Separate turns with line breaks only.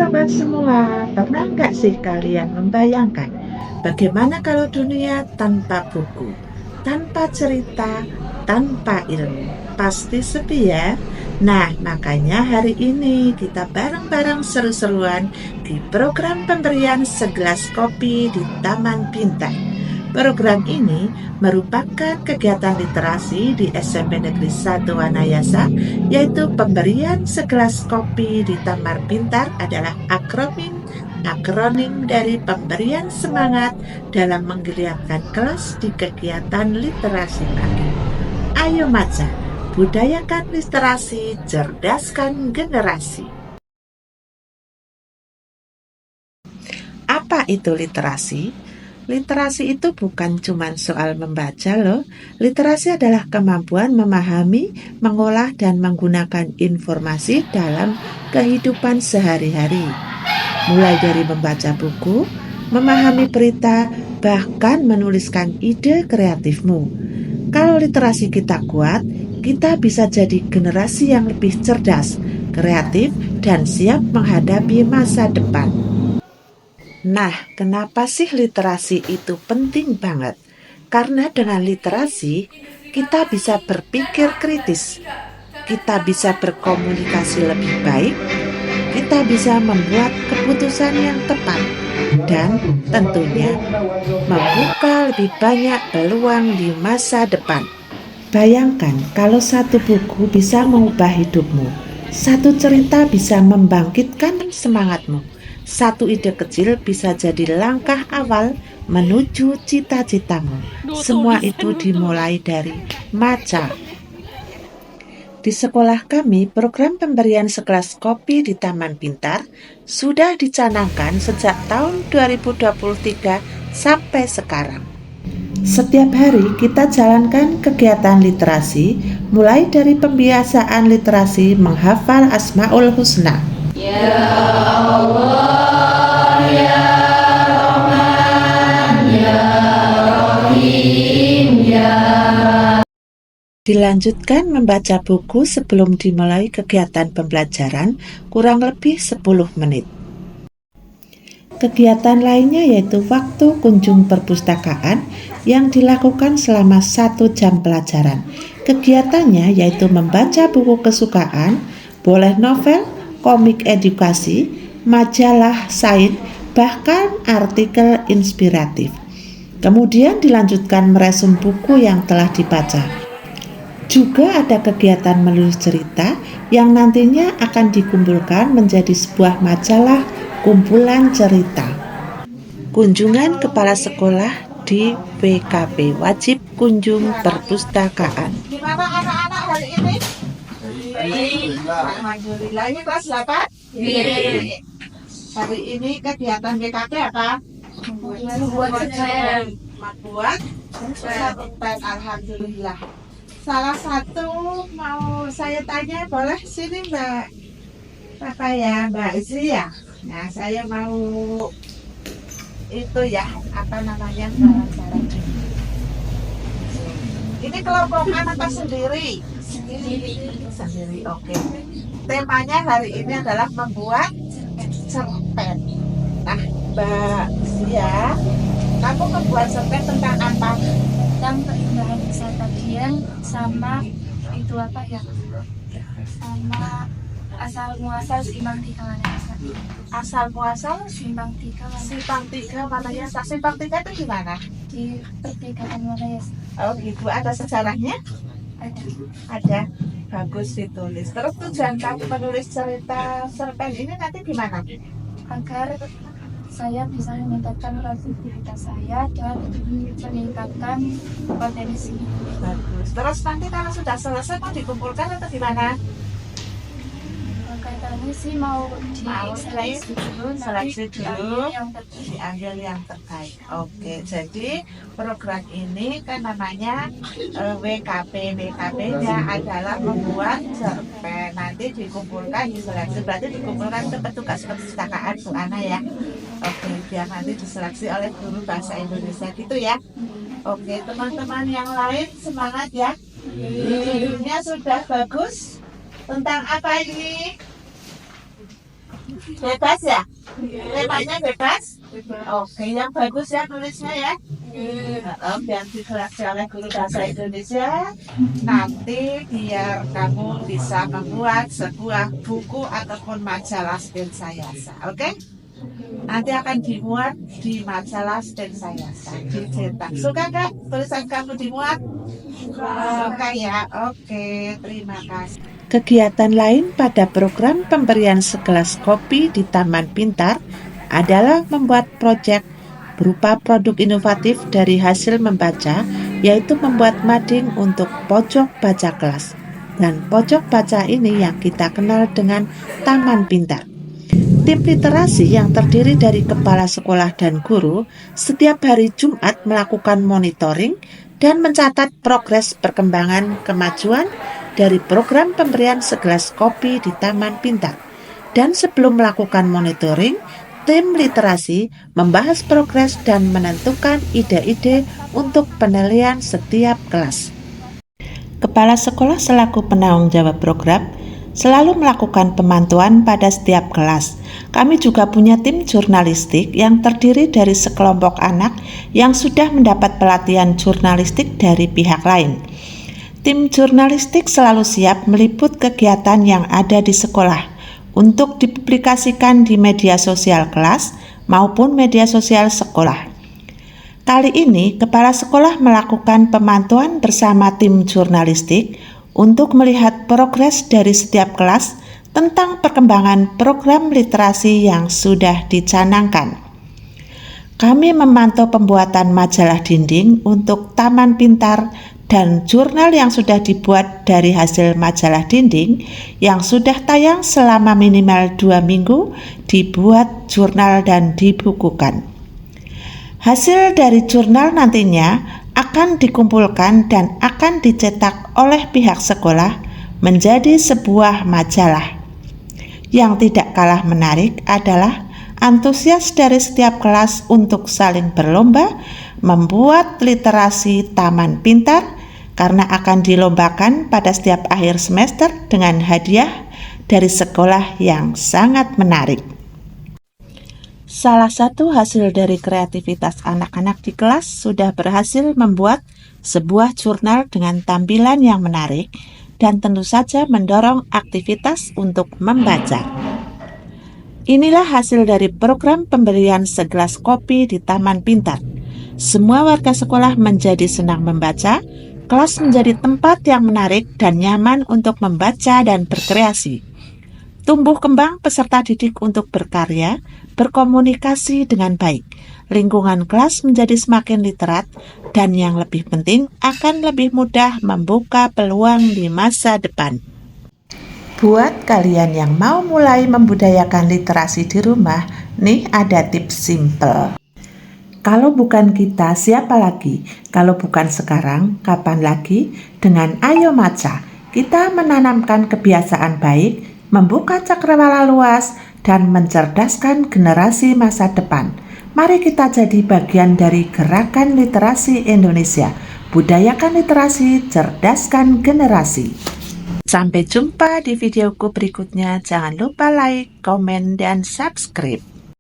sobat semua, pernah nggak sih kalian membayangkan bagaimana kalau dunia tanpa buku, tanpa cerita, tanpa ilmu? Pasti sepi ya? Nah, makanya hari ini kita bareng-bareng seru-seruan di program pemberian segelas kopi di Taman Pintar. Program ini merupakan kegiatan literasi di SMP Negeri 1 Wanayasa, yaitu pemberian segelas kopi di Taman Pintar adalah akronim dari pemberian semangat dalam menggeliatkan kelas di kegiatan literasi pagi. Ayo Maca, budayakan literasi, cerdaskan generasi. Apa itu literasi? Literasi itu bukan cuma soal membaca loh. Literasi adalah kemampuan memahami, mengolah, dan menggunakan informasi dalam kehidupan sehari-hari. Mulai dari membaca buku, memahami berita, bahkan menuliskan ide kreatifmu. Kalau literasi kita kuat, kita bisa jadi generasi yang lebih cerdas, kreatif, dan siap menghadapi masa depan. Nah, kenapa sih literasi itu penting banget? Karena dengan literasi, kita bisa berpikir kritis, kita bisa berkomunikasi lebih baik, kita bisa membuat keputusan yang tepat, dan tentunya membuka lebih banyak peluang di masa depan. Bayangkan kalau satu buku bisa mengubah hidupmu, satu cerita bisa membangkitkan semangatmu, satu ide kecil bisa jadi langkah awal menuju cita-citamu. Semua itu dimulai dari Maca. Di sekolah kami, program pemberian segelas kopi di Taman Pintar sudah dicanangkan sejak tahun 2023 sampai sekarang. Setiap hari kita jalankan kegiatan literasi, mulai dari pembiasaan literasi menghafal Asmaul Husna. Ya Allah, ya Rahman, ya Rahim, ya. Dilanjutkan membaca buku sebelum dimulai kegiatan pembelajaran kurang lebih 10 menit. Kegiatan lainnya yaitu waktu kunjung perpustakaan yang dilakukan selama 1 jam pelajaran. Kegiatannya yaitu membaca buku kesukaan, boleh novel, komik edukasi, majalah sains, bahkan artikel inspiratif. Kemudian dilanjutkan meresum buku yang telah dibaca. Juga ada kegiatan menulis cerita yang nantinya akan dikumpulkan menjadi sebuah majalah kumpulan cerita. Kunjungan kepala sekolah di WKP, wajib kunjung perpustakaan. Gimana anak-anak hari ini? Alhamdulillah, ini kelas 8? Iya. Hari ini kegiatan WKP apa? Membuat cerpen. Alhamdulillah. Salah satu mau saya tanya, boleh sini Mbak apa ya, Mbak Izri ya? Nah, saya mau itu ya, apa namanya, saran-saran. Ini kelompokan apa sendiri? Sendiri, oke. Temanya hari ini adalah membuat cerpen. Nah, Mbak Zia, kamu membuat cerpen tentang apa?
Tentang keindahan wisata Dieng sama itu apa ya? Sama asal muasal Simpang 3 Wanayasa.
Asal muasal
Simpang 3 Wanayasa.
Simpang 3 Wanayasa. Simpang 3 itu di mana?
Di pertigaan Wanayasa.
Oh gitu, ada sejarahnya? Ada. Bagus ditulis. Terus tujuan kamu menulis cerita cerpen ini nanti gimana?
Agar saya bisa meningkatkan kreativitas saya dan meningkatkan potensi.
Bagus. Terus nanti kalau sudah selesai mau dikumpulkan atau gimana?
Kaitannya sih mau seleksi dulu,
diambil yang terbaik. Oke, jadi program ini kan namanya WKP. WKP-nya adalah membuat cerpen. Nanti dikumpulkan, diseleksi, berarti dikumpulkan ke petugas perpustakaan Bu Ana ya. Oke, biar nanti diseleksi oleh guru bahasa Indonesia gitu ya. Oke, teman-teman yang lain semangat ya. Judulnya sudah bagus. Tentang apa ini? Bebas ya? Temanya bebas? Oke, yang bagus ya tulisnya ya. Biar dikoreksi oleh guru bahasa Indonesia. Nanti biar kamu bisa membuat sebuah buku ataupun majalah Stensayasa. Oke? Nanti akan dimuat di majalah Stensayasa, dicetak. Suka nggak tulisan kamu dimuat? Suka ya? Oke, terima kasih. Kegiatan lain pada program pemberian segelas kopi di Taman Pintar adalah membuat proyek berupa produk inovatif dari hasil membaca, yaitu membuat mading untuk pojok baca kelas. Dan pojok baca ini yang kita kenal dengan Taman Pintar. Tim literasi yang terdiri dari kepala sekolah dan guru setiap hari Jumat melakukan monitoring dan mencatat progres perkembangan kemajuan dari program pemberian segelas kopi di Taman Pintar. Dan sebelum melakukan monitoring, tim literasi membahas progres dan menentukan ide-ide untuk penilaian setiap kelas. Kepala sekolah selaku penanggung jawab program selalu melakukan pemantauan pada setiap kelas. Kami juga punya tim jurnalistik yang terdiri dari sekelompok anak yang sudah mendapat pelatihan jurnalistik dari pihak lain. Tim jurnalistik selalu siap meliput kegiatan yang ada di sekolah untuk dipublikasikan di media sosial kelas maupun media sosial sekolah. Kali ini, kepala sekolah melakukan pemantauan bersama tim jurnalistik untuk melihat progres dari setiap kelas tentang perkembangan program literasi yang sudah dicanangkan. Kami memantau pembuatan majalah dinding untuk Taman Pintar dan jurnal yang sudah dibuat dari hasil majalah dinding yang sudah tayang selama minimal 2 minggu dibuat jurnal dan dibukukan. Hasil dari jurnal nantinya akan dikumpulkan dan akan dicetak oleh pihak sekolah menjadi sebuah majalah. Yang tidak kalah menarik adalah antusias dari setiap kelas untuk saling berlomba membuat literasi Taman Pintar karena akan dilombakan pada setiap akhir semester dengan hadiah dari sekolah yang sangat menarik. Salah satu hasil dari kreativitas anak-anak di kelas sudah berhasil membuat sebuah jurnal dengan tampilan yang menarik dan tentu saja mendorong aktivitas untuk membaca. Inilah hasil dari program pemberian segelas kopi di Taman Pintar. Semua warga sekolah menjadi senang membaca, kelas menjadi tempat yang menarik dan nyaman untuk membaca dan berkreasi. Tumbuh kembang peserta didik untuk berkarya, berkomunikasi dengan baik. Lingkungan kelas menjadi semakin literat dan yang lebih penting akan lebih mudah membuka peluang di masa depan. Buat kalian yang mau mulai membudayakan literasi di rumah, nih ada tips simple. Kalau bukan kita, siapa lagi? Kalau bukan sekarang, kapan lagi? Dengan Ayo Maca, kita menanamkan kebiasaan baik, membuka cakrawala luas, dan mencerdaskan generasi masa depan. Mari kita jadi bagian dari gerakan literasi Indonesia. Budayakan literasi, cerdaskan generasi. Sampai jumpa di videoku berikutnya. Jangan lupa like, komen, dan subscribe.